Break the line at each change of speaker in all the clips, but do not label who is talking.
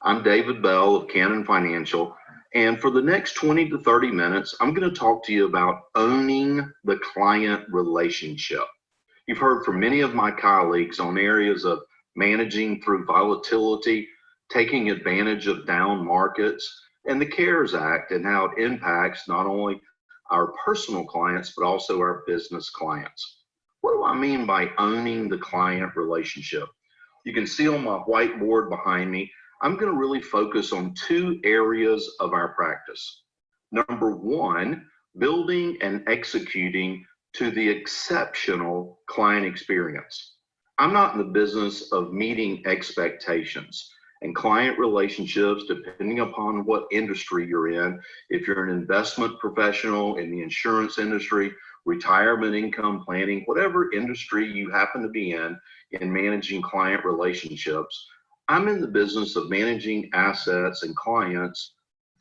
I'm David Bell of Cannon Financial, and for the next 20 to 30 minutes, I'm going to talk to you about owning the client relationship. You've heard from many of my colleagues on areas of managing through volatility, taking advantage of down markets, and the CARES Act and how it impacts not only our personal clients, but also our business clients. What do I mean by owning the client relationship? You can see on my whiteboard behind me, I'm going to really focus on two areas of our practice. Number one, building and executing to the exceptional client experience. I'm not in the business of meeting expectations. And client relationships, depending upon what industry you're in, if you're an investment professional in the insurance industry, retirement income planning, whatever industry you happen to be in managing client relationships, I'm in the business of managing assets and clients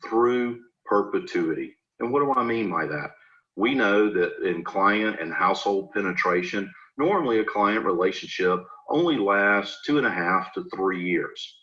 through perpetuity. And what do I mean by that? We know that in client and household penetration, normally a client relationship only lasts 2.5 to 3 years.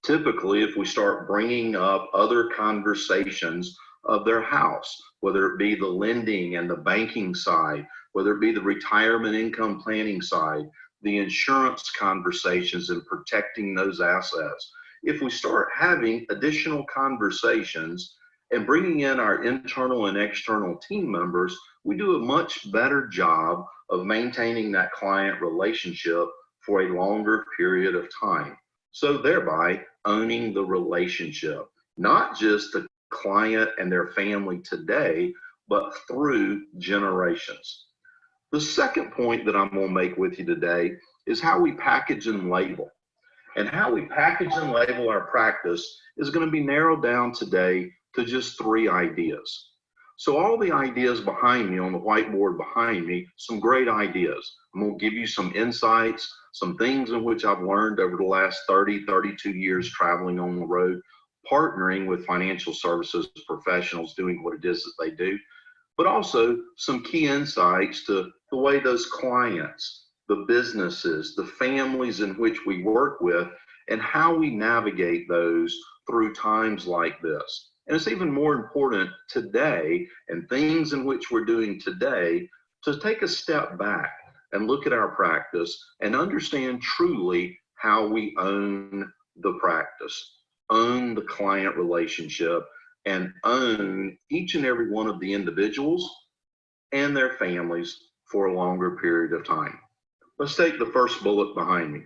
Typically, if we start bringing up other conversations of their house, whether it be the lending and the banking side, whether it be the retirement income planning side, the insurance conversations and protecting those assets, if we start having additional conversations and bringing in our internal and external team members, we do a much better job of maintaining that client relationship for a longer period of time. So thereby owning the relationship, not just the client and their family today, but through generations. The second point that I'm going to make with you today is how we package and label. And how we package and label our practice is going to be narrowed down today to just 3 ideas. So all the ideas behind me on the whiteboard behind me, some great ideas. I'm going to give you some insights, some things in which I've learned over the last 30, 32 years traveling on the road, partnering with financial services professionals doing what it is that they do, but also some key insights to the way those clients, the businesses, the families in which we work with, and how we navigate those through times like this. And it's even more important today and things in which we're doing today to take a step back and look at our practice and understand truly how we own the practice, own the client relationship, and own each and every one of the individuals and their families for a longer period of time. Let's take the first bullet behind me.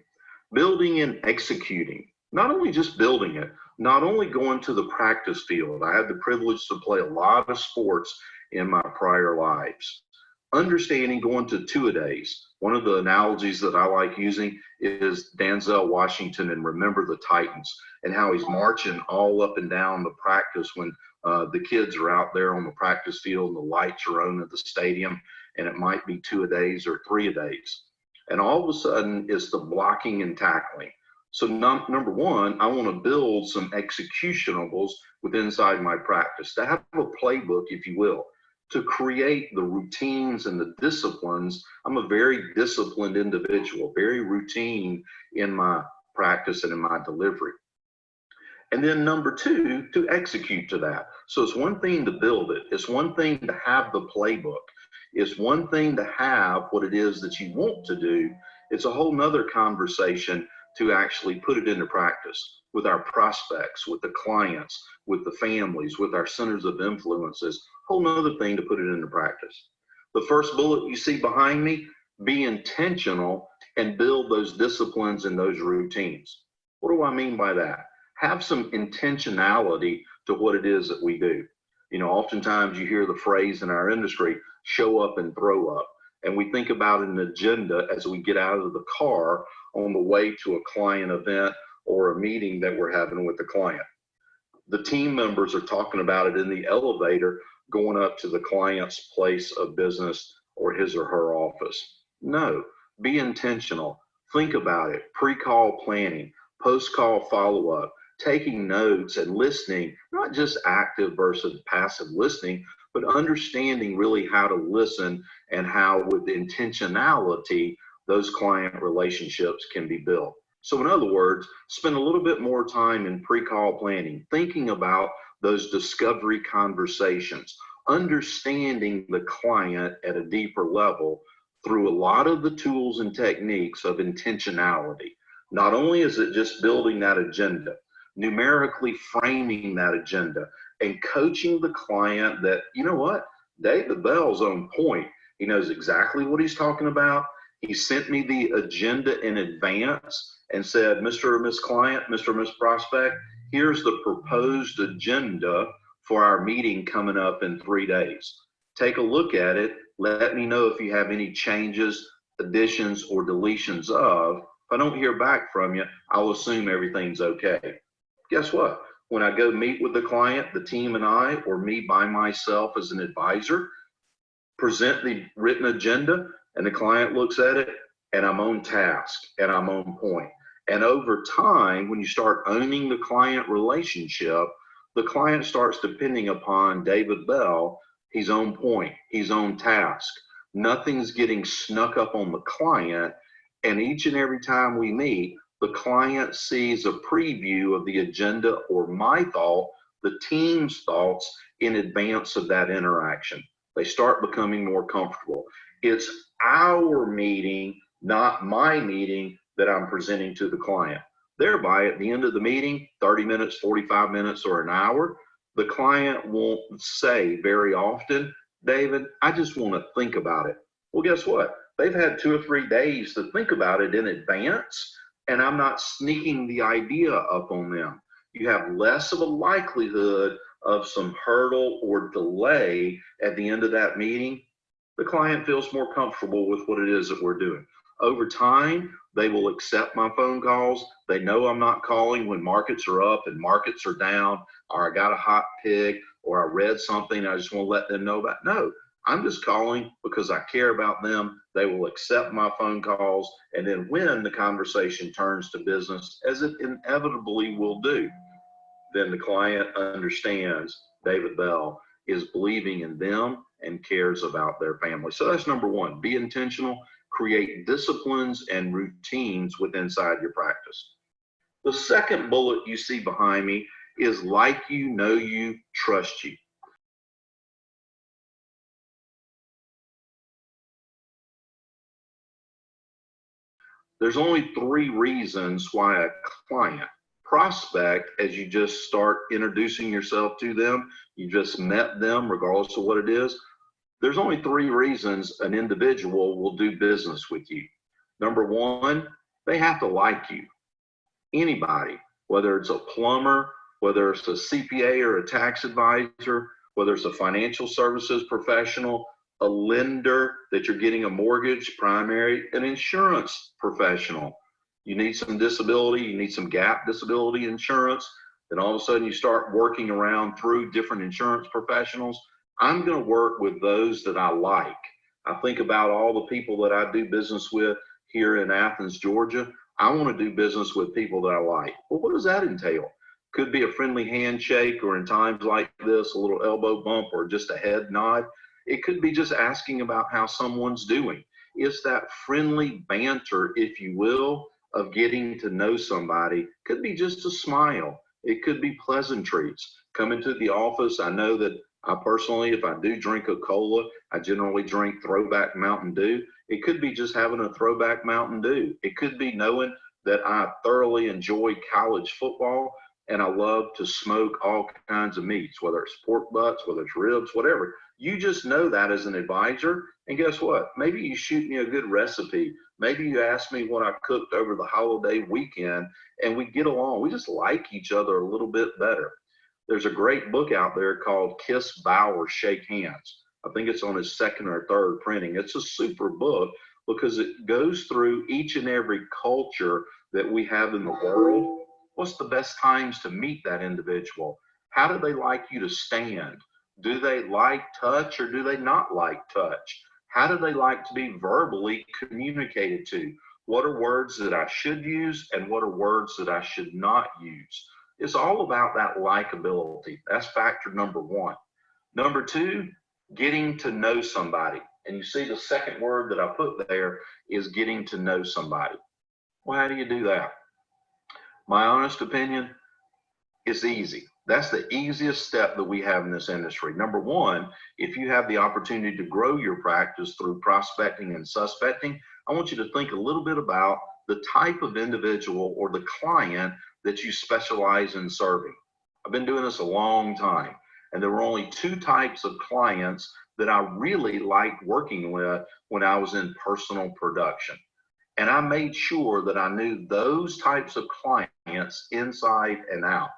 Building and executing. Not only just building it, not only going to the practice field. I had the privilege to play a lot of sports in my prior lives. Understanding going to two-a-days. One of the analogies that I like using is Denzel Washington in Remember the Titans, and how he's marching all up and down the practice when the kids are out there on the practice field and the lights are on at the stadium, and it might be two-a-days or three-a-days. And all of a sudden, it's the blocking and tackling. So number one, I want to build some executables with inside my practice, to have a playbook, if you will, to create the routines and the disciplines. I'm a very disciplined individual, very routine in my practice and in my delivery. And then number two, to execute to that. So it's one thing to build it. It's one thing to have the playbook. It's one thing to have what it is that you want to do. It's a whole nother conversation to actually put it into practice with our prospects, with the clients, with the families, with our centers of influences. Whole nother thing to put it into practice. The first bullet you see behind me, be intentional and build those disciplines and those routines. What do I mean by that? Have some intentionality to what it is that we do. You know, oftentimes you hear the phrase in our industry, show up and throw up. And we think about an agenda as we get out of the car on the way to a client event or a meeting that we're having with the client. The team members are talking about it in the elevator going up to the client's place of business or his or her office. No, be intentional. Think about it. Pre-call planning, post-call follow-up, taking notes and listening, not just active versus passive listening, but understanding really how to listen and how with intentionality those client relationships can be built. So in other words, spend a little bit more time in pre-call planning, thinking about those discovery conversations, understanding the client at a deeper level through a lot of the tools and techniques of intentionality. Not only is it just building that agenda, numerically framing that agenda, and coaching the client that, you know what, David Bell's on point. He knows exactly what he's talking about. He sent me the agenda in advance and said, Mr. or Miss Client, Mr. or Miss Prospect, here's the proposed agenda for our meeting coming up in 3 days. Take a look at it. Let me know if you have any changes, additions, or deletions of. If I don't hear back from you, I'll assume everything's okay. Guess what? When I go meet with the client, the team and I, or me by myself as an advisor, present the written agenda, and the client looks at it, and I'm on task and I'm on point. And over time, when you start owning the client relationship, the client starts depending upon David Bell. He's on point, he's on task. Nothing's getting snuck up on the client. And each and every time we meet, the client sees a preview of the agenda or my thought, the team's thoughts in advance of that interaction. They start becoming more comfortable. It's our meeting, not my meeting, that I'm presenting to the client. Thereby, at the end of the meeting, 30 minutes, 45 minutes, or an hour, the client won't say very often, David, I just want to think about it. Well, guess what? They've had 2 or 3 days to think about it in advance, and I'm not sneaking the idea up on them. You have less of a likelihood of some hurdle or delay at the end of that meeting. The client feels more comfortable with what it is that we're doing. Over time, they will accept my phone calls. They know I'm not calling when markets are up and markets are down, or I got a hot pig, or I read something I just want to let them know about. No, I'm just calling because I care about them. They will accept my phone calls. And then when the conversation turns to business, as it inevitably will do, then the client understands David Bell is believing in them and cares about their family. So that's number one, be intentional, create disciplines and routines within inside your practice. The second bullet you see behind me is like you, know you, trust you. There's only 3 reasons why a client, prospect, as you just start introducing yourself to them, you just met them, regardless of what it is, there's only 3 reasons an individual will do business with you. Number 1, they have to like you. Anybody, whether it's a plumber, whether it's a CPA or a tax advisor, whether it's a financial services professional, a lender that you're getting a mortgage, primary, an insurance professional. You need some disability, you need some gap disability insurance, then all of a sudden you start working around through different insurance professionals. I'm going to work with those that I like. I think about all the people that I do business with here in Athens, Georgia. I want to do business with people that I like. Well, what does that entail? Could be a friendly handshake, or in times like this, a little elbow bump or just a head nod. It could be just asking about how someone's doing. It's that friendly banter, if you will, of getting to know somebody. Could be just a smile. It could be pleasantries. Come into the office. I know that I personally, if I do drink a cola, I generally drink Throwback Mountain Dew. It could be just having a Throwback Mountain Dew. It could be knowing that I thoroughly enjoy college football and I love to smoke all kinds of meats, whether it's pork butts, whether it's ribs, whatever. You just know that as an advisor. And guess what? Maybe you shoot me a good recipe. Maybe you ask me what I cooked over the holiday weekend, and we get along. We just like each other a little bit better. There's a great book out there called Kiss, Bow, or Shake Hands. I think it's on his 2nd or 3rd printing. It's a super book because it goes through each and every culture that we have in the world. What's the best times to meet that individual? How do they like you to stand? Do they like touch or do they not like touch? How do they like to be verbally communicated to? What are words that I should use and what are words that I should not use? It's all about that likability. That's factor number 1. Number 2, getting to know somebody. And you see the second word that I put there is getting to know somebody. Well, how do you do that? My honest opinion, it's easy. That's the easiest step that we have in this industry. Number one, if you have the opportunity to grow your practice through prospecting and suspecting, I want you to think a little bit about the type of individual or the client that you specialize in serving. I've been doing this a long time, and there were only two types of clients that I really liked working with when I was in personal production. And I made sure that I knew those types of clients inside and out.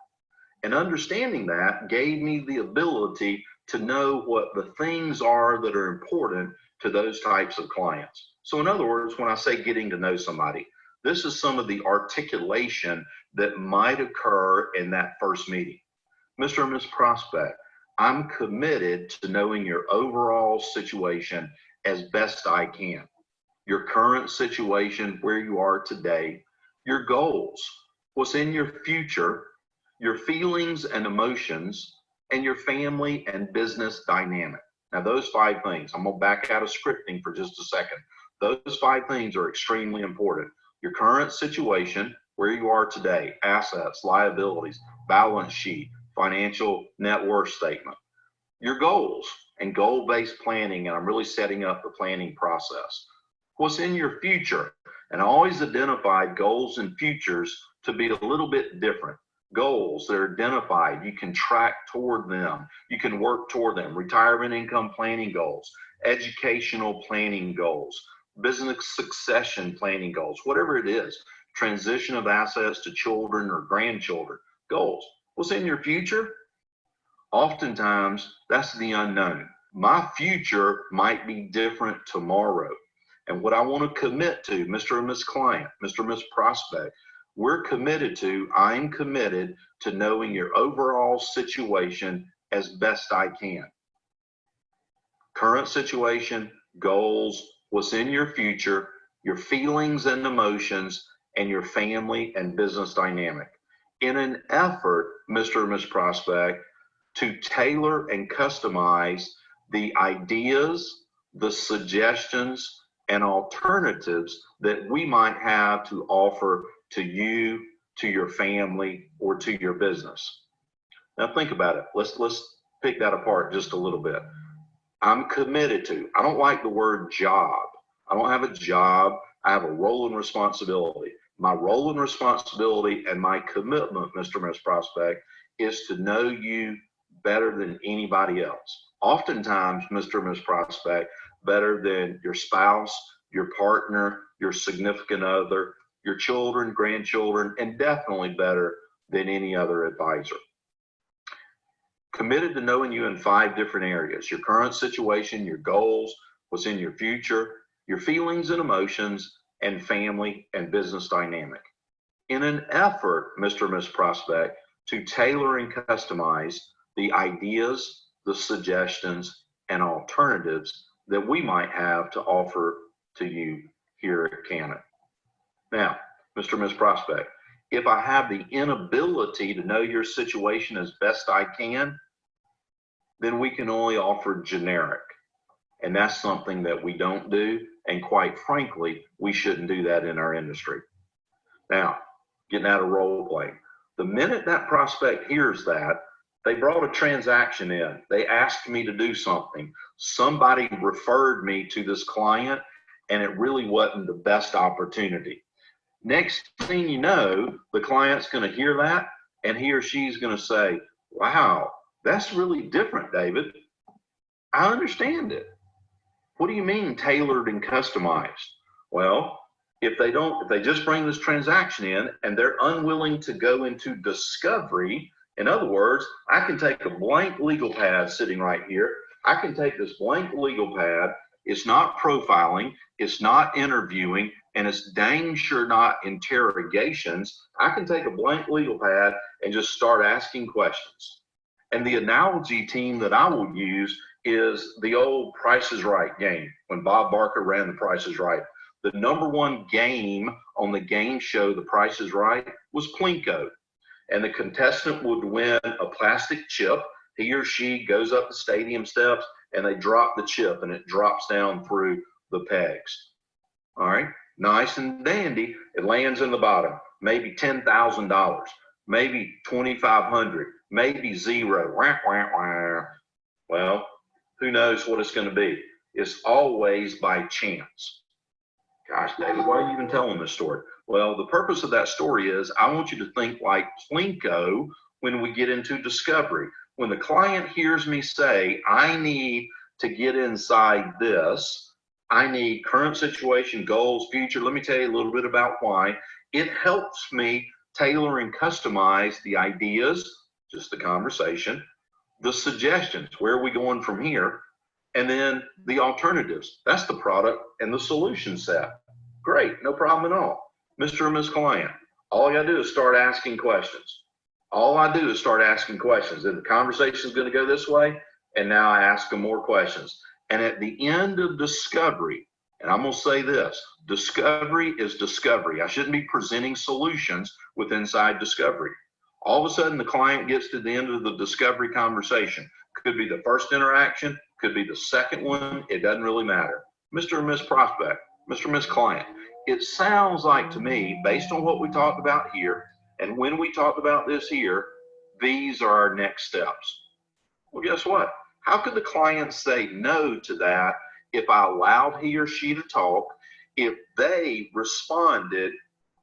And understanding that gave me the ability to know what the things are that are important to those types of clients. So in other words, when I say getting to know somebody, this is some of the articulation that might occur in that first meeting. Mr. and Ms. Prospect, I'm committed to knowing your overall situation as best I can. Your current situation, where you are today, your goals, what's in your future, your feelings and emotions, and your family and business dynamic. Now, those 5 things, I'm gonna back out of scripting for just a second. Those 5 things are extremely important. Your current situation, where you are today, assets, liabilities, balance sheet, financial net worth statement, your goals and goal-based planning, and I'm really setting up the planning process. What's in your future, and I always identified goals and futures to be a little bit different. Goals that are identified, you can track toward them, you can work toward them. Retirement income planning goals, educational planning goals, business succession planning goals, whatever it is, transition of assets to children or grandchildren, goals. What's in your future? Oftentimes, that's the unknown. My future might be different tomorrow. And what I want to commit to, Mr. and Ms. Client, Mr. and Ms. Prospect, I'm committed to knowing your overall situation as best I can. Current situation, goals, what's in your future, your feelings and emotions, and your family and business dynamic. In an effort, Mr. and Ms. Prospect, to tailor and customize the ideas, the suggestions, and alternatives that we might have to offer to you, to your family, or to your business. Now think about it. Let's pick that apart just a little bit. I'm committed to, I don't like the word job. I don't have a job. I have a role and responsibility. My role and responsibility and my commitment, Mr. and Ms. Prospect, is to know you better than anybody else. Oftentimes, Mr. and Ms. Prospect, better than your spouse, your partner, your significant other, your children, grandchildren, and definitely better than any other advisor. Committed to knowing you in 5 different areas: your current situation, your goals, what's in your future, your feelings and emotions, and family and business dynamic. In an effort, Mr. and Ms. Prospect, to tailor and customize the ideas, the suggestions, and alternatives that we might have to offer to you here at Cannon. Now, Mr. and Ms. Prospect, if I have the inability to know your situation as best I can, then we can only offer generic. And that's something that we don't do. And quite frankly, we shouldn't do that in our industry. Now, getting out of role playing. The minute that prospect hears that, they brought a transaction in. They asked me to do something. Somebody referred me to this client, and it really wasn't the best opportunity. Next thing you know, the client's going to hear that, and he or she's going to say, wow, that's really different, David. I understand it. What do you mean tailored and customized? Well, if they just bring this transaction in and they're unwilling to go into discovery, in other words, I can take a blank legal pad sitting right here. I can take this blank legal pad. It's not profiling, it's not interviewing, and it's dang sure not interrogations. I can take a blank legal pad and just start asking questions. And the analogy team that I will use is the old Price is Right game. When Bob Barker ran The Price is Right, the #1 game on the game show The Price is Right was Plinko. And the contestant would win a plastic chip. He or she goes up the stadium steps and they drop the chip and it drops down through the pegs. All right, nice and dandy. It lands in the bottom. maybe $10,000, maybe 2,500, maybe zero. Wah, wah, wah. Well, who knows what it's going to be? It's always by chance. Gosh, David, why are you even telling this story? Well, the purpose of that story is I want you to think like Plinko when we get into discovery. When the client hears me say, I need to get inside this, I need current situation, goals, future. Let me tell you a little bit about why. It helps me tailor and customize the ideas, just the conversation, the suggestions, where are we going from here? And then the alternatives. That's the product and the solution set. Great, no problem at all. Mr. and Ms. Client, all I gotta do is start asking questions. All I do is start asking questions. And the conversation is gonna go this way, and now I ask them more questions. And at the end of discovery, and I'm gonna say this, discovery is discovery. I shouldn't be presenting solutions with inside discovery. All of a sudden, the client gets to the end of the discovery conversation. Could be the first interaction, could be the second one, it doesn't really matter. Mr. and Ms. Prospect, Mr. and Ms. Client, it sounds like to me, based on what we talked about here, and when we talked about this here, these are our next steps. Well, guess what? How could the client say no to that if I allowed he or she to talk, if they responded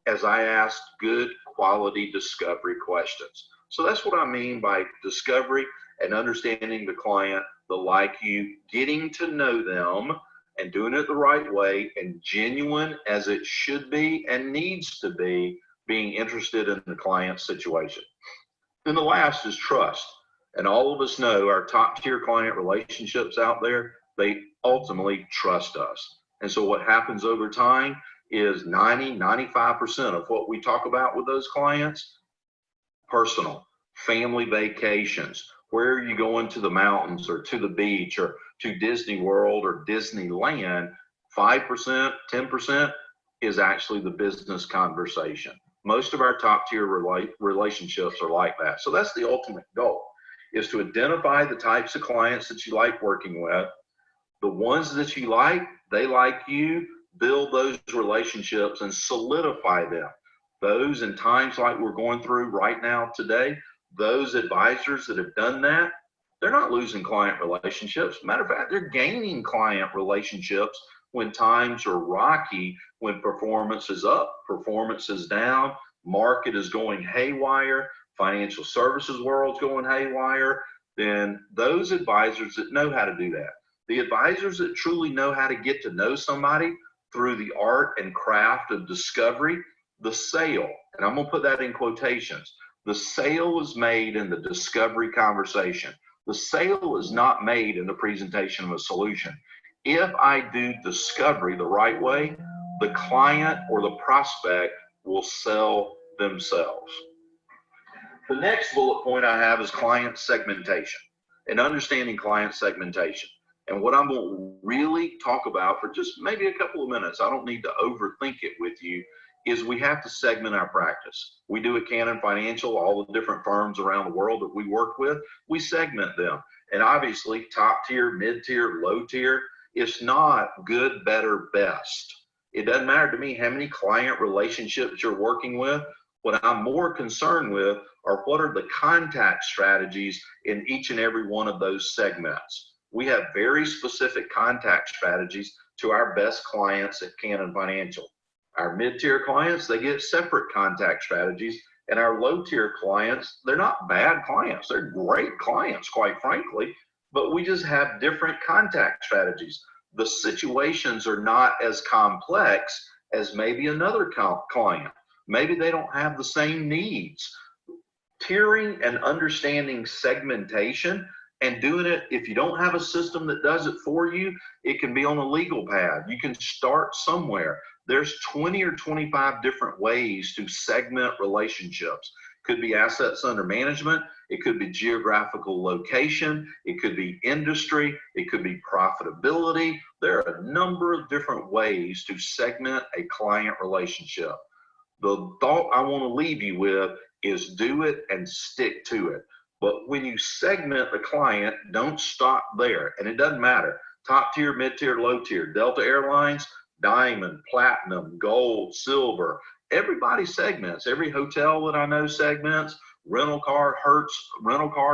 as I asked good quality discovery questions? So that's what I mean by discovery and understanding the client, the like you, getting to know them and doing it the right way and genuine as it should be and needs to be, being interested in the client's situation. Then the last is trust. And all of us know our top tier client relationships out there, they ultimately trust us. And so what happens over time is 95% of what we talk about with those clients, personal, family vacations, where are you going to the mountains or to the beach or to Disney World or Disneyland, 5%, 10% is actually the business conversation. Most of our top tier relationships are like that. So that's the ultimate goal, is to identify the types of clients that you like working with. The ones that you like, they like you, build those relationships and solidify them. Those in times like we're going through right now today, those advisors that have done that, they're not losing client relationships. Matter of fact, they're gaining client relationships when times are rocky, when performance is up, performance is down, market is going haywire, financial services world's going haywire. Then those advisors that know how to do that, the advisors that truly know how to get to know somebody through the art and craft of discovery, the sale, and I'm gonna put that in quotations, the sale is made in the discovery conversation. The sale is not made in the presentation of a solution. If I do discovery the right way, the client or the prospect will sell themselves. The next bullet point I have is client segmentation and understanding client segmentation. And what I'm going to really talk about for just maybe a couple of minutes, I don't need to overthink it with you, is we have to segment our practice. We do at Cannon Financial, all the different firms around the world that we work with, we segment them. And obviously top tier, mid tier, low tier, it's not good, better, best. It doesn't matter to me how many client relationships you're working with. What I'm more concerned with are what are the contact strategies in each and every one of those segments. We have very specific contact strategies to our best clients at Cannon Financial. Our mid-tier clients, they get separate contact strategies, and our low-tier clients, they're not bad clients. They're great clients, quite frankly, but we just have different contact strategies. The situations are not as complex as maybe another client. Maybe they don't have the same needs. Tiering and understanding segmentation and doing it, if you don't have a system that does it for you, it can be on a legal pad. You can start somewhere. There's 20 or 25 different ways to segment relationships. Could be assets under management. It could be geographical location. It could be industry. It could be profitability. There are a number of different ways to segment a client relationship. The thought I want to leave you with is do it and stick to it. But when you segment the client, don't stop there. And it doesn't matter. Top tier, mid tier, low tier. Delta Airlines, diamond, platinum, gold, silver. Everybody segments. Every hotel that I know segments. Rental car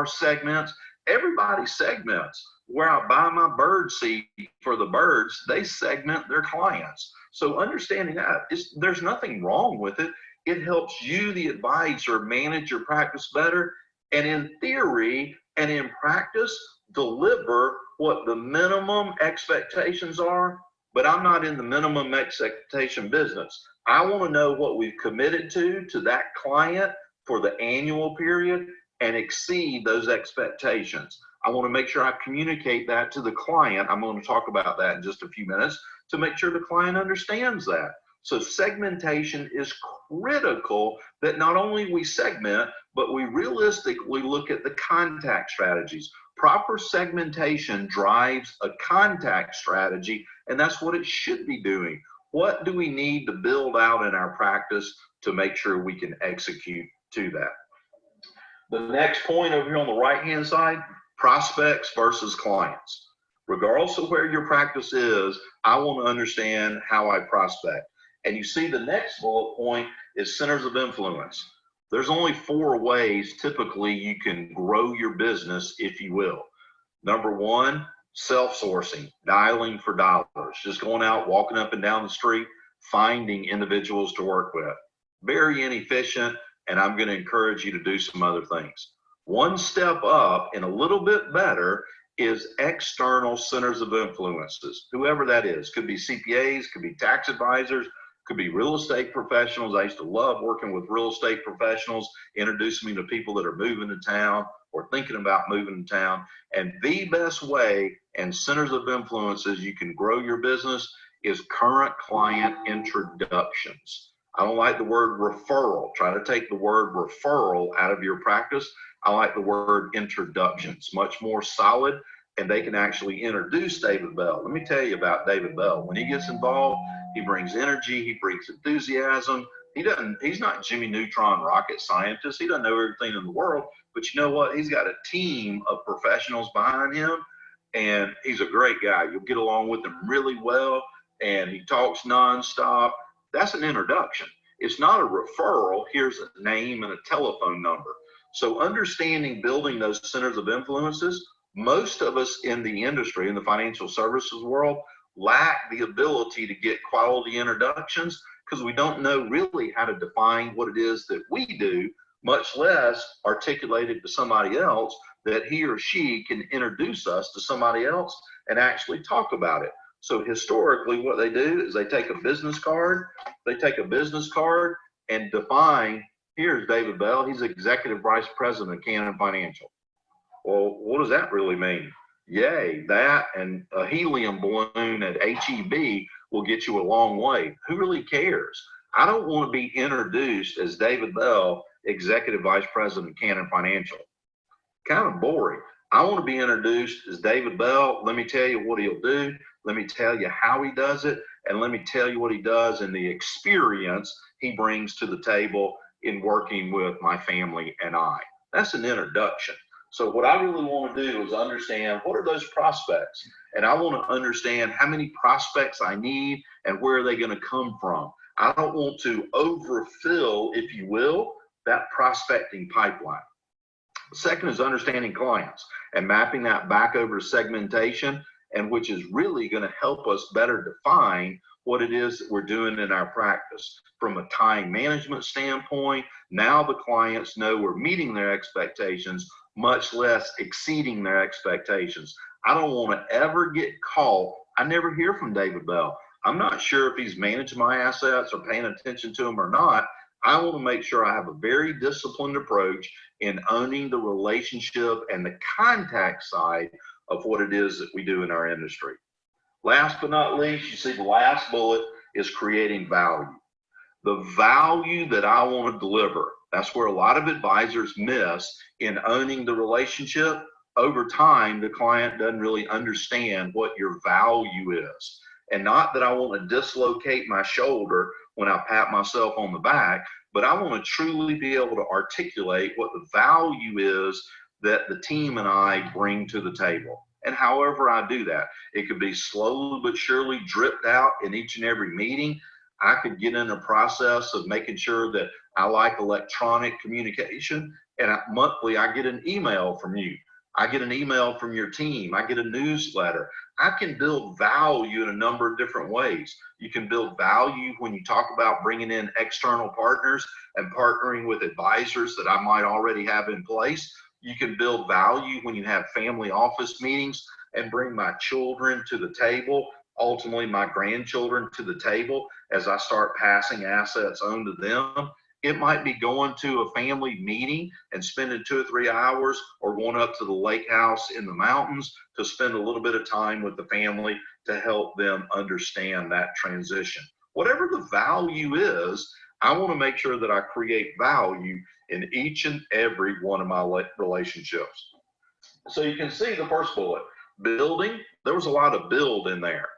segments. Everybody segments. Where I buy my bird seed for the birds, they segment their clients. So understanding that, there's nothing wrong with it. It helps you, the advisor, manage your practice better, and in theory and in practice, deliver what the minimum expectations are. But I'm not in the minimum expectation business. I want to know what we've committed to that client for the annual period and exceed those expectations. I want to make sure I communicate that to the client. I'm going to talk about that in just a few minutes to make sure the client understands that. So segmentation is critical, that not only we segment, but we realistically look at the contact strategies. Proper segmentation drives a contact strategy, and that's what it should be doing. What do we need to build out in our practice to make sure we can execute to that? The next point over here on the right-hand side, prospects versus clients. Regardless of where your practice is, I want to understand how I prospect. And you see the next bullet point is centers of influence. There's only 4 ways typically you can grow your business, if you will. Number 1, self-sourcing, dialing for dollars, just going out, walking up and down the street, finding individuals to work with. Very inefficient, and I'm going to encourage you to do some other things. One step up and a little bit better is external centers of influences, whoever that is. Could be CPAs, could be tax advisors, could be real estate professionals. I used to love working with real estate professionals, introducing me to people that are moving to town or thinking about moving to town. And the best way and centers of influences you can grow your business is current client introductions. I don't like the word referral. Try to take the word referral out of your practice. I like the word introductions, much more solid, and they can actually introduce David Bell. Let me tell you about David Bell. When he gets involved, he brings energy, he brings enthusiasm. He's not Jimmy Neutron rocket scientist. He doesn't know everything in the world, but you know what? He's got a team of professionals behind him, and he's a great guy. You'll get along with him really well, and he talks nonstop. That's an introduction. It's not a referral. Here's a name and a telephone number. So understanding building those centers of influences, most of us in the industry, in the financial services world, lack the ability to get quality introductions because we don't know really how to define what it is that we do, much less articulate it to somebody else that he or she can introduce us to somebody else and actually talk about it. So historically, what they do is they take a business card and define, here's David Bell, he's Executive Vice President of Cannon Financial. Well, what does that really mean? Yay, that and a helium balloon at HEB will get you a long way. Who really cares? I don't want to be introduced as David Bell, Executive Vice President of Cannon Financial. Kind of boring. I want to be introduced as David Bell. Let me tell you what he'll do. Let me tell you how he does it. And let me tell you what he does and the experience he brings to the table in working with my family and I. That's an introduction. So what I really want to do is understand what are those prospects, and I want to understand how many prospects I need and where are they going to come from. I don't want to overfill, if you will, that prospecting pipeline. The second is understanding clients and mapping that back over to segmentation, and which is really going to help us better define what it is that we're doing in our practice. From a time management standpoint, now the clients know we're meeting their expectations, much less exceeding their expectations. I don't want to ever get caught. I never hear from David Bell. I'm not sure if he's managing my assets or paying attention to them or not. I want to make sure I have a very disciplined approach in owning the relationship and the contact side of what it is that we do in our industry. Last but not least, you see the last bullet is creating value. The value that I want to deliver, that's where a lot of advisors miss in owning the relationship. Over time, the client doesn't really understand what your value is. And not that I want to dislocate my shoulder when I pat myself on the back, but I want to truly be able to articulate what the value is that the team and I bring to the table. And however I do that, it could be slowly but surely dripped out in each and every meeting. I could get in a process of making sure that I like electronic communication, and monthly I get an email from you. I get an email from your team. I get a newsletter. I can build value in a number of different ways. You can build value when you talk about bringing in external partners and partnering with advisors that I might already have in place. You can build value when you have family office meetings and bring my children to the table, ultimately my grandchildren to the table as I start passing assets on to them. It might be going to a family meeting and spending 2 or 3 hours, or going up to the lake house in the mountains to spend a little bit of time with the family to help them understand that transition. Whatever the value is, I want to make sure that I create value in each and every one of my relationships. So you can see the first bullet, building. There was a lot of build in there.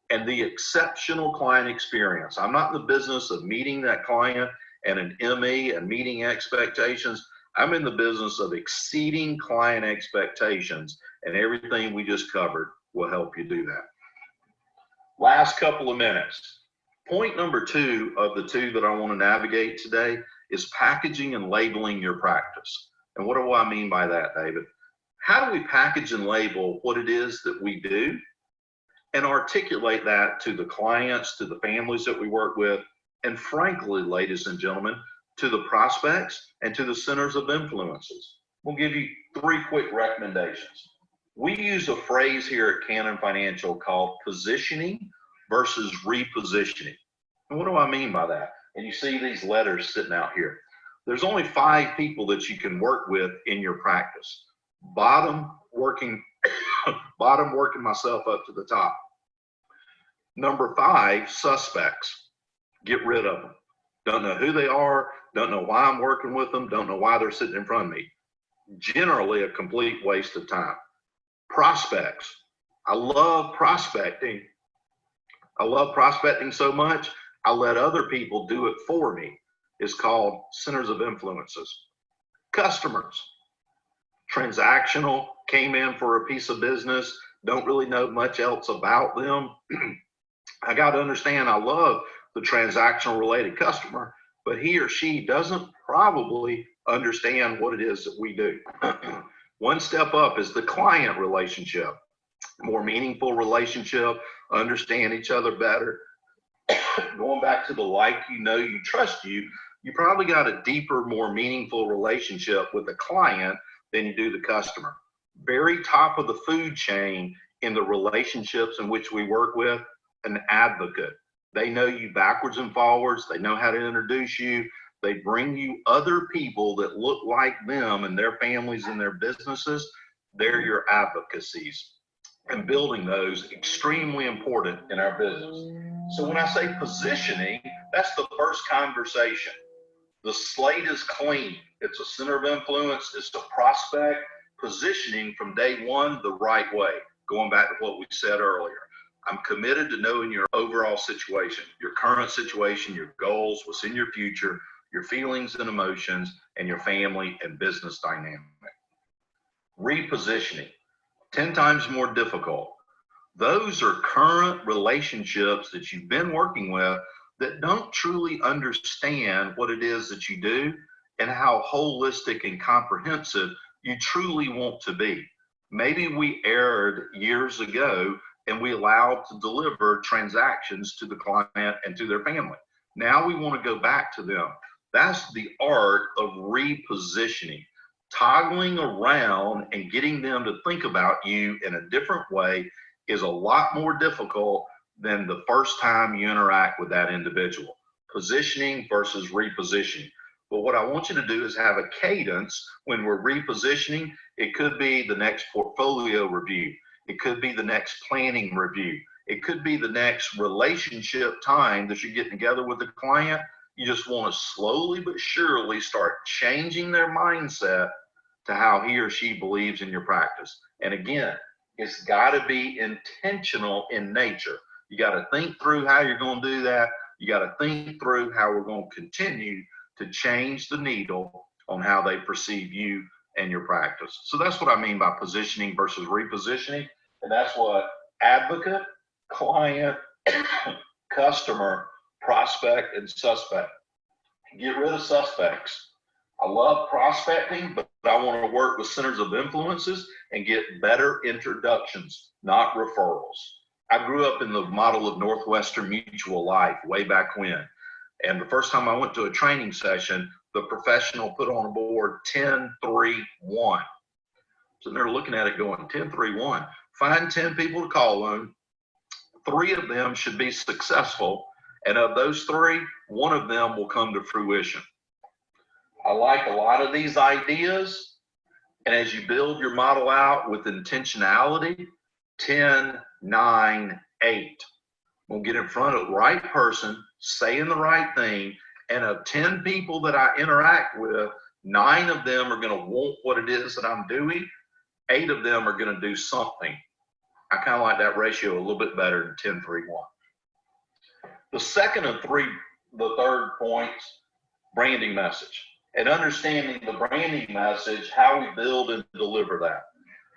And the exceptional client experience. I'm not in the business of meeting that client and an ME and meeting expectations. I'm in the business of exceeding client expectations, and everything we just covered will help you do that. Last couple of minutes. Point number 2 of the 2 that I want to navigate today is packaging and labeling your practice. And what do I mean by that, David? How do we package and label what it is that we do and articulate that to the clients, to the families that we work with, and frankly, ladies and gentlemen, to the prospects and to the centers of influences? We'll give you 3 quick recommendations. We use a phrase here at Cannon Financial called positioning versus repositioning. And what do I mean by that? And you see these letters sitting out here. There's only 5 people that you can work with in your practice. Bottom working myself up to the top. Number 5, suspects. Get rid of them. Don't know who they are, don't know why I'm working with them, don't know why they're sitting in front of me. Generally a complete waste of time. Prospects. I love prospecting. I love prospecting so much, I let other people do it for me. It's called centers of influences. Customers. Transactional, came in for a piece of business, don't really know much else about them. I got to understand, I love the transactional related customer, but he or she doesn't probably understand what it is that we do. One step up is the client relationship, more meaningful relationship, understand each other better. Going back to the like, you know, you trust you probably got a deeper, more meaningful relationship with the client than you do the customer. Very top of the food chain in the relationships in which we work with, an advocate. They know you backwards and forwards. They know how to introduce you. They bring you other people that look like them and their families and their businesses. They're your advocacies. And building those, extremely important in our business. So when I say positioning, that's the first conversation. The slate is clean. It's a center of influence. It's a prospect. Positioning from day one the right way. Going back to what we said earlier. I'm committed to knowing your overall situation, your current situation, your goals, what's in your future, your feelings and emotions, and your family and business dynamic. Repositioning, 10 times more difficult. Those are current relationships that you've been working with that don't truly understand what it is that you do and how holistic and comprehensive you truly want to be. Maybe we erred years ago and we allowed to deliver transactions to the client and to their family. Now we want to go back to them. That's the art of repositioning, toggling around and getting them to think about you in a different way is a lot more difficult than the first time you interact with that individual. Positioning versus repositioning. But what I want you to do is have a cadence when we're repositioning. It could be the next portfolio review. It could be the next planning review. It could be the next relationship time that you're getting together with the client. You just want to slowly but surely start changing their mindset to how he or she believes in your practice. And again, it's got to be intentional in nature. You got to think through how you're going to do that. You got to think through how we're going to continue to change the needle on how they perceive you and your practice. So that's what I mean by positioning versus repositioning. And that's what advocate, client, customer, prospect, and suspect. Get rid of suspects. I love prospecting, but I want to work with centers of influences and get better introductions, not referrals. I grew up in the model of Northwestern Mutual Life way back when. And the first time I went to a training session, the professional put on a board 10-3-1. So they're looking at it going 10-3-1. Find 10 people to call on. 3 of them should be successful. And of those 3, 1 of them will come to fruition. I like a lot of these ideas. And as you build your model out with intentionality, 10, 9, 8. We'll get in front of the right person, saying the right thing. And of 10 people that I interact with, 9 of them are going to want what it is that I'm doing. 8 of them are going to do something. I kind of like that ratio a little bit better than 10-3-1. The second of the third points, branding message. And understanding the branding message, how we build and deliver that.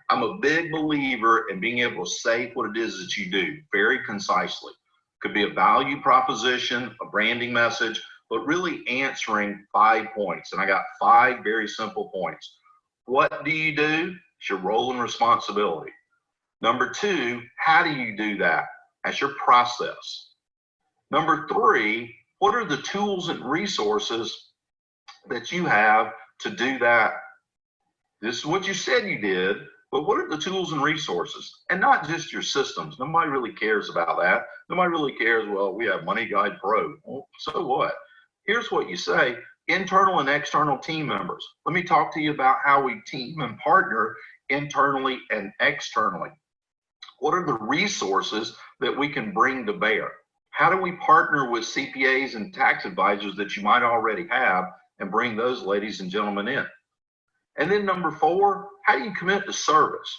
I'm a big believer in being able to say what it is that you do very concisely. Could be a value proposition, a branding message, but really answering 5 points. And I got 5 very simple points. What do you do? It's your role and responsibility. Number 2, how do you do that? That's your process. Number 3, what are the tools and resources that you have to do that? This is what you said you did, but what are the tools and resources? And not just your systems. Nobody really cares about that. Nobody really cares, well, we have Money Guide Pro. Well, so what? Here's what you say, internal and external team members. Let me talk to you about how we team and partner internally and externally. What are the resources that we can bring to bear? How do we partner with CPAs and tax advisors that you might already have and bring those ladies and gentlemen in? And then number 4, how do you commit to service?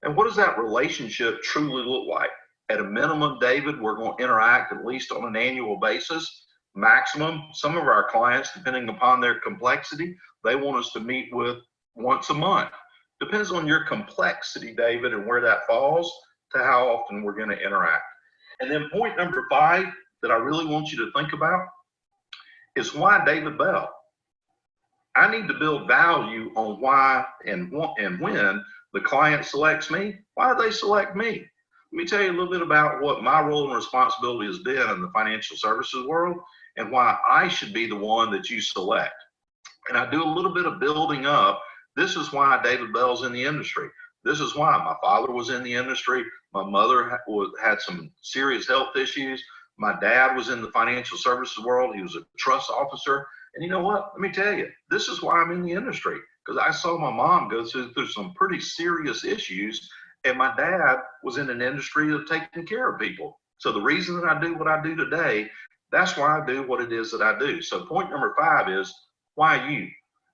And what does that relationship truly look like? At a minimum, David, we're going to interact at least on an annual basis. Maximum, some of our clients, depending upon their complexity, they want us to meet with once a month. Depends on your complexity, David, and where that falls to how often we're going to interact. And then point number 5 that I really want you to think about is why David Bell? I need to build value on why and when the client selects me. Why do they select me? Let me tell you a little bit about what my role and responsibility has been in the financial services world and why I should be the one that you select. And I do a little bit of building up. This is why David Bell's in the industry. This is why my father was in the industry. My mother had some serious health issues. My dad was in the financial services world. He was a trust officer. And you know what? Let me tell you, this is why I'm in the industry, because I saw my mom go through some pretty serious issues, and my dad was in an industry of taking care of people. So the reason that I do what I do today, that's why I do what it is that I do. So point number 5 is, why you?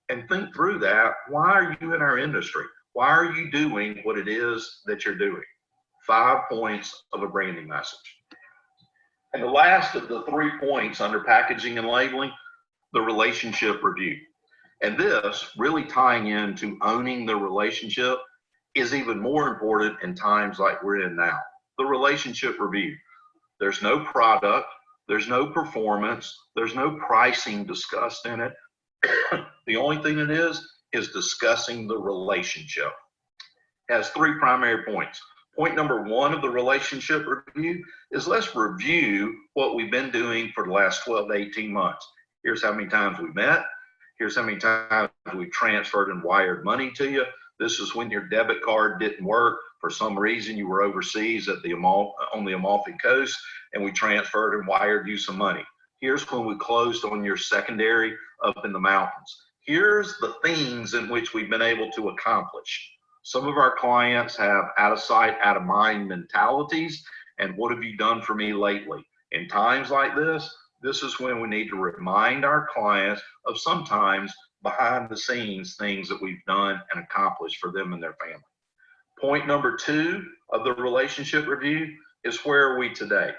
And think through that. Why are you in our industry? Why are you doing what it is that you're doing? 5 points of a branding message. And the last of the 3 points under packaging and labeling, the relationship review. And this, really tying into owning the relationship, is even more important in times like we're in now. The relationship review. There's no product, there's no performance, there's no pricing discussed in it. The only thing it is discussing the relationship. It has 3 primary points. Point number 1 of the relationship review is let's review what we've been doing for the last 12 to 18 months. Here's how many times we met. Here's how many times we transferred and wired money to you. This is when your debit card didn't work. For some reason, you were overseas at on the Amalfi Coast, and we transferred and wired you some money. Here's when we closed on your secondary up in the mountains. Here's the things in which we've been able to accomplish. Some of our clients have out of sight, out of mind mentalities, and what have you done for me lately? In times like this is when we need to remind our clients of sometimes behind the scenes things that we've done and accomplished for them and their family. Point number 2 of the relationship review is, where are we today?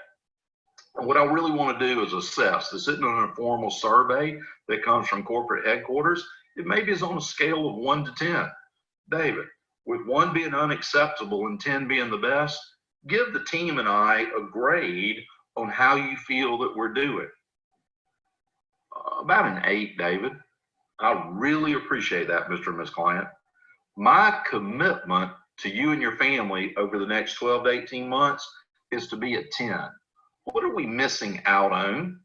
And what I really want to do is assess. This isn't an informal survey that comes from corporate headquarters. It maybe is on a scale of 1 to 10. David, with 1 being unacceptable and 10 being the best, give the team and I a grade on how you feel that we're doing. About an 8, David. I really appreciate that, Mr. and Ms. Client. My commitment to you and your family over the next 12 to 18 months is to be a 10. What are we missing out on?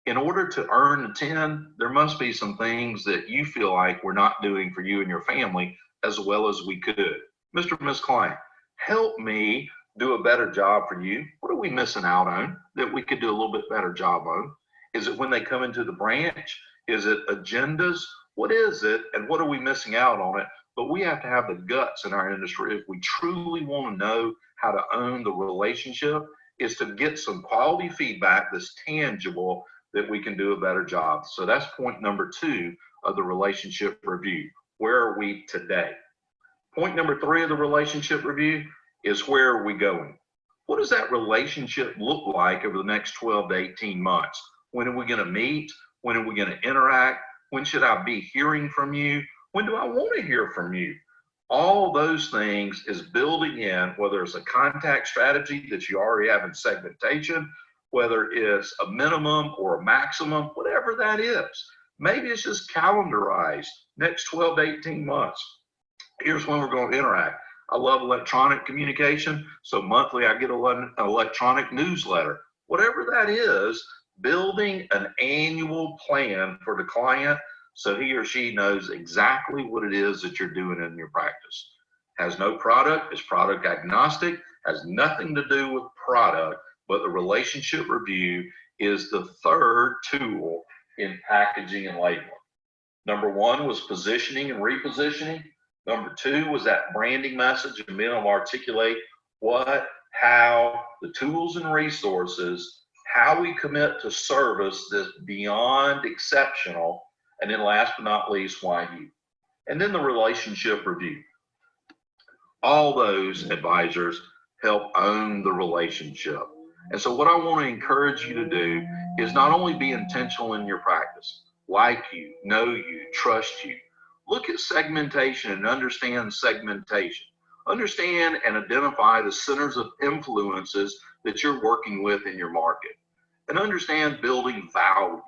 In order to earn a 10, there must be some things that you feel like we're not doing for you and your family as well as we could. Mr. and Ms. Client, help me do a better job for you. What are we missing out on that we could do a little bit better job on? Is it when they come into the branch? Is it agendas? What is it? And what are we missing out on it? But we have to have the guts in our industry if we truly want to know how to own the relationship, is to get some quality feedback that's tangible that we can do a better job. So that's point number 2 of the relationship review. Where are we today? Point number 3 of the relationship review is where are we going? What does that relationship look like over the next 12 to 18 months? When are we going to meet? When are we going to interact? When should I be hearing from you? When do I want to hear from you? All those things is building in, whether it's a contact strategy that you already have in segmentation, whether it's a minimum or a maximum, whatever that is. Maybe it's just calendarized next 12 to 18 months. Here's when we're going to interact. I love electronic communication, so monthly I get an electronic newsletter. Whatever that is, building an annual plan for the client so he or she knows exactly what it is that you're doing in your practice. Has no product, is product agnostic, has nothing to do with product, but the relationship review is the 3rd tool in packaging and labeling. Number 1 was positioning and repositioning. Number 2 was that branding message and being able to articulate what, how, the tools and resources, how we commit to service that's beyond exceptional, and then last but not least, why you. And then the relationship review. All those advisors help own the relationship. And so what I want to encourage you to do is not only be intentional in your practice, like you, know you, trust you. Look at segmentation and understand segmentation. Understand and identify the centers of influences that you're working with in your market. And understand building value.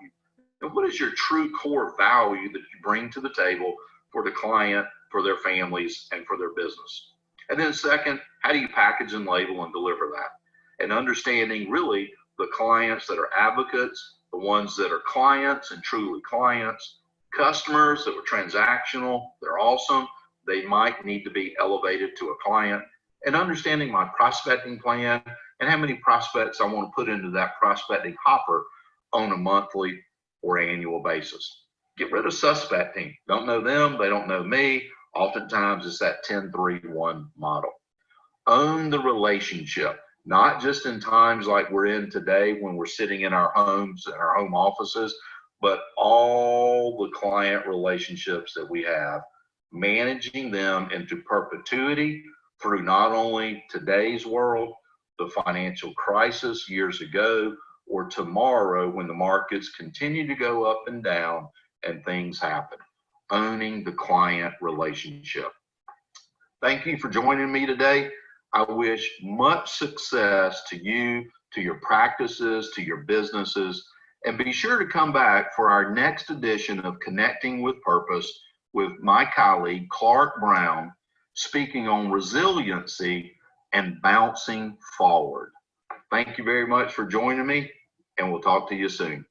And what is your true core value that you bring to the table for the client, for their families, and for their business? And then second, how do you package and label and deliver that? And understanding really the clients that are advocates, the ones that are clients and truly clients, customers that were transactional, they're awesome, they might need to be elevated to a client, and understanding my prospecting plan and how many prospects I want to put into that prospecting hopper on a monthly or annual basis. Get rid of suspecting. Don't know them, they don't know me. Oftentimes it's that 10-3-1 model. Own the relationship, not just in times like we're in today when we're sitting in our homes and our home offices, but all the client relationships that we have, managing them into perpetuity through not only today's world, the financial crisis years ago, or tomorrow when the markets continue to go up and down and things happen. Owning the client relationship. Thank you for joining me today. I wish much success to you, to your practices, to your businesses, and be sure to come back for our next edition of Connecting with Purpose with my colleague, Clark Brown, speaking on resiliency and bouncing forward. Thank you very much for joining me, and we'll talk to you soon.